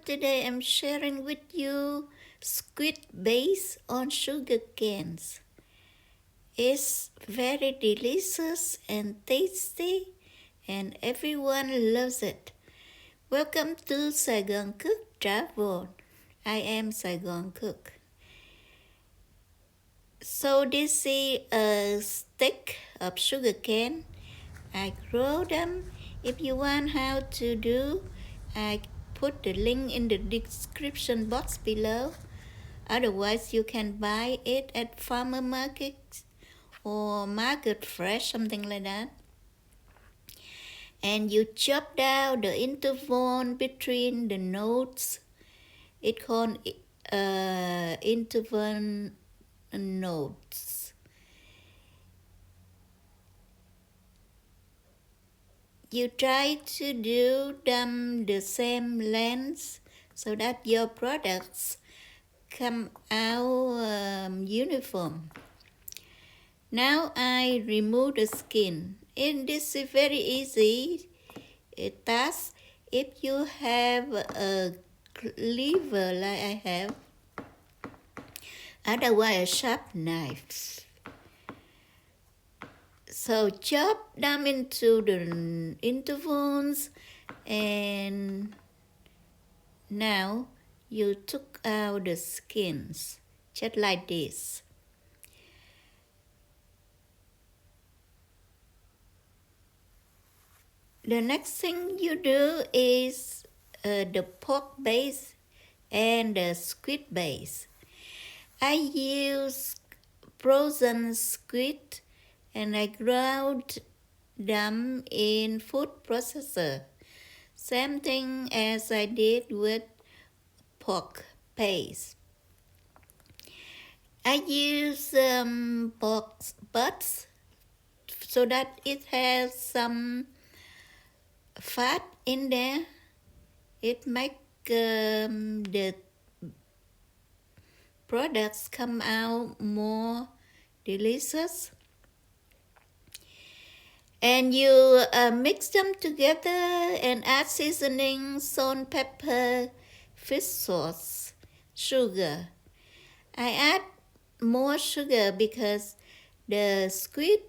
Today I'm sharing with you squid based on sugar canes. It's very delicious and tasty and everyone loves it. Welcome to Saigoncook Travel. I am Saigoncook. So this is a stick of sugar cane. I grow them. If you want how to do, I put the link in the description box below. Otherwise, you can buy it at farmer market or market fresh, something like that. And you chop down the interval between the notes. It's called interval notes. You try to do them the same length so that your products come out uniform. Now I remove the skin. And this is very easy task if you have a cleaver like I have. Otherwise, a sharp knife. So chop them into the intervals, and now you took out the skins, just like this. The next thing you do is the pork base and the squid base. I use frozen squid and I ground them in food processor. Same thing as I did with pork paste. I use pork butts so that it has some fat in there. It makes the products come out more delicious. And you mix them together and add seasoning, salt, pepper, fish sauce, sugar. I add more sugar because the squid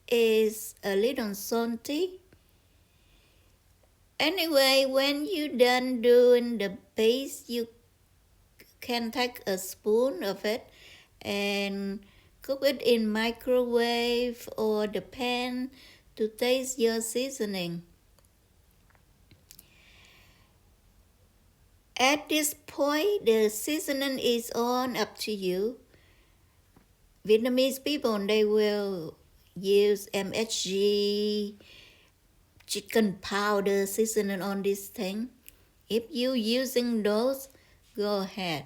is a little salty. Anyway, when you're done doing the base, you can take a spoon of it and cook it in microwave or the pan to taste your seasoning. At this point, the seasoning is on up to you. Vietnamese people, they will use MSG, chicken powder seasoning on this thing. If you using those, go ahead.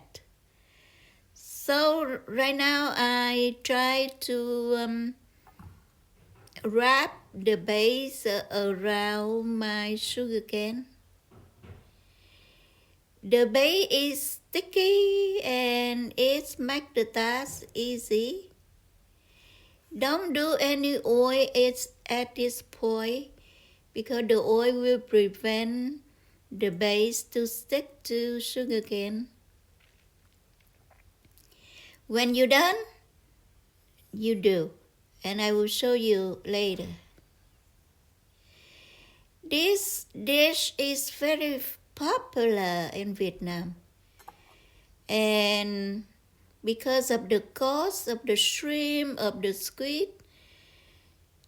So right now I try to wrap the base around my sugar cane. The base is sticky and it makes the task easy. Don't do any oil at this point because the oil will prevent the base to stick to sugar cane. When you're done, you do, and I will show you later. This dish is very popular in Vietnam, and because of the cost of the shrimp, of the squid,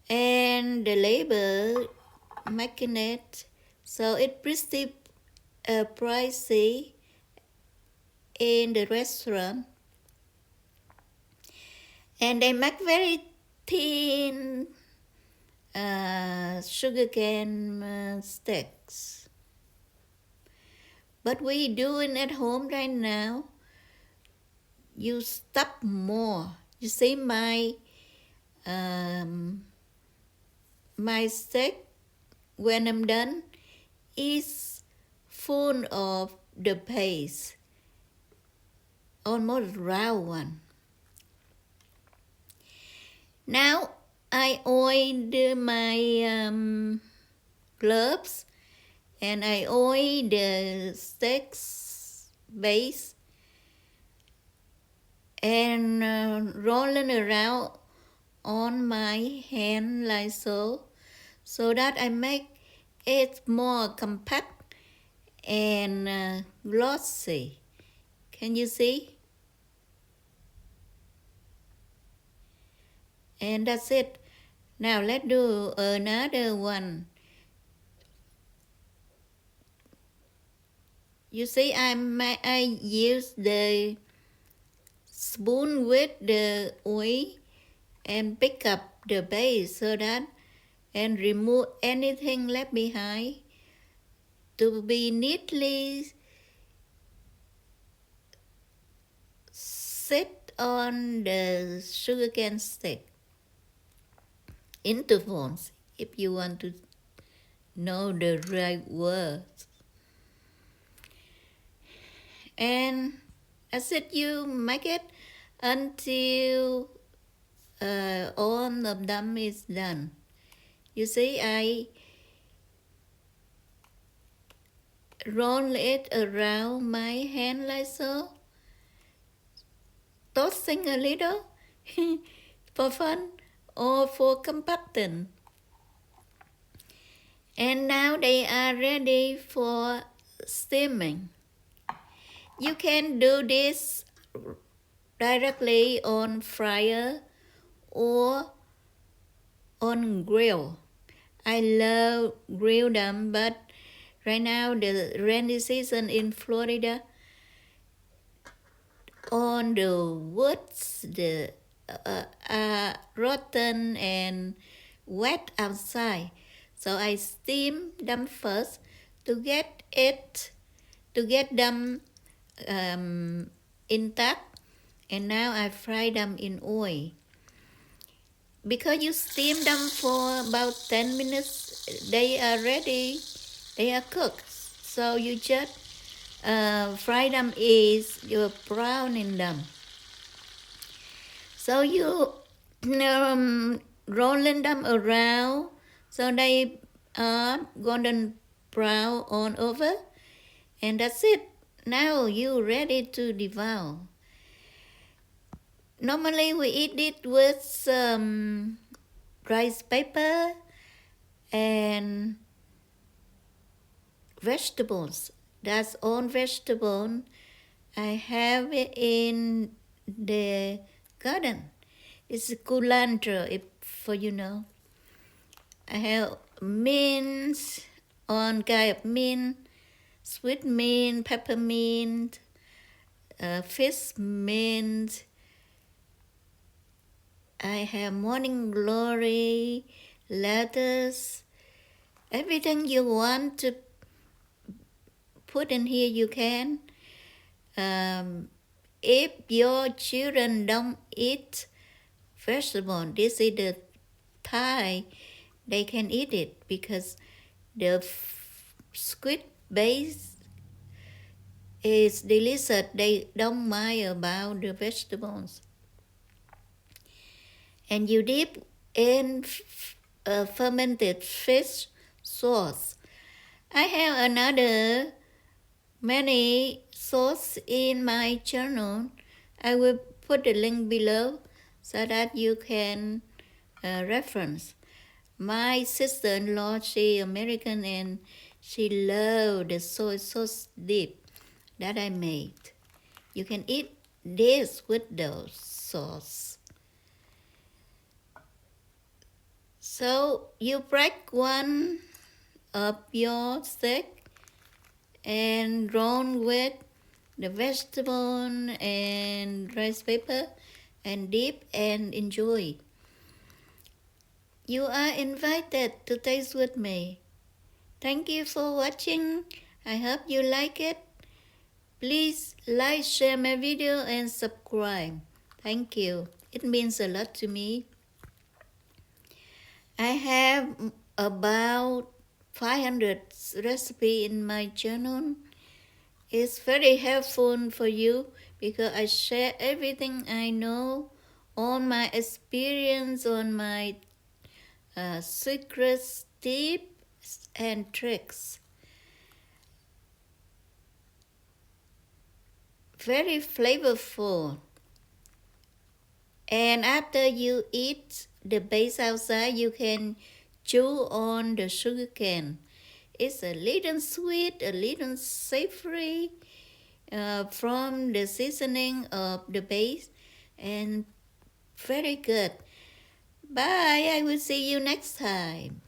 and the labor making it, so it's pretty pricey in the restaurant. And they make very thin sugarcane sticks. But we doing at home right now. You stuff more. You see my stick when I'm done is full of the paste, almost round one. Now I oiled my gloves and I oil the sticks base and rolling around on my hand like so that I make it more compact and glossy. Can you see? And that's it. Now let's do another one. You see, I use the spoon with the oil and pick up the base so that and remove anything left behind to be neatly set on the sugarcane stick. Intervals, if you want to know the right words. And as it you make it until all of them is done. You see, I roll it around my hand like so, tossing a little for fun or for compacting. And now they are ready for steaming. You can do this directly on fryer or on grill. I love grill them, but right now the rainy season in Florida, on the woods, the rotten and wet outside. So I steam them first to get them intact, and now I fry them in oil. Because you steam them for about 10 minutes, they are ready, they are cooked. So you just fry them is you're browning them. So you rolling them around so they are golden brown all over, and that's it. Now you ready to devour. Normally we eat it with rice paper and vegetables. That's all vegetable I have it in the garden. It's culantro, if for you know. I have mint, all kind of mint, sweet mint, peppermint, fish mint. I have morning glory, lettuce, everything you want to put in here you can. If your children don't eat vegetable, this is the time they can eat it because the squid base is delicious. They don't mind about the vegetables. And you dip in fermented fish sauce. I have another many sauce in my channel. I will put the link below so that you can reference. My sister-in-law, she American and she loved the soy sauce dip that I made. You can eat this with the sauce. So you break one of your steak and roll with the vegetable and rice paper and dip and enjoy. You are invited to taste with me. Thank you for watching. I hope you like it. Please like, share my video and subscribe. Thank you. It means a lot to me. I have about 500 recipes in my channel. It's very helpful for you because I share everything I know, all my experience, on my secrets, tips and tricks. very flavorful. And after you eat the base outside, you can chew on the sugarcane. It's a little sweet, a little savory from the seasoning of the base, and very good. Bye. I will see you next time.